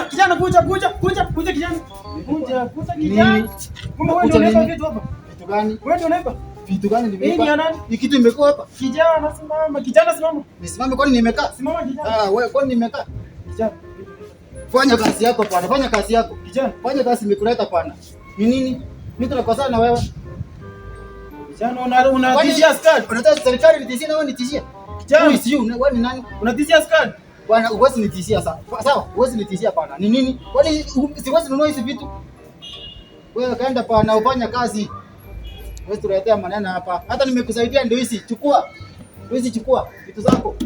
Kijana, kuja kijana. Kuja kijana. Kumbe wewe ndio unaiba vitu hapa. Vitu gani? Wewe ndio unaiba. Vitu gani nimeiba? Hii ni ya nani? Ni kitu imekuwa hapa. Kijana simama. Kijana simama. Nisimame kwani nimekaa? Simama kijana. Wewe kwani nimekaa? Kijana. Fanya kazi yako bwana. Fanya kazi yako. Kijana. Fanya kazi imekuleta bwana. Ni nini? Mimi tunakosana na wewe. Kijana unatishia askari. Unataka serikali nitishie na wewe nitishie? Kijana. Wewe ni nani? Unatishia askari. Bwana uwezi nitishia sasa. Sawa, uwezi nitishia bwana. Ni nini? Kwani siwezi nunua hizi vitu? Wewe kaenda bwana ufanya kazi. Wewe tuletea maneno hapa. Hata nimekusaidia ndio hizi. Chukua. Hizi chukua vitu zako.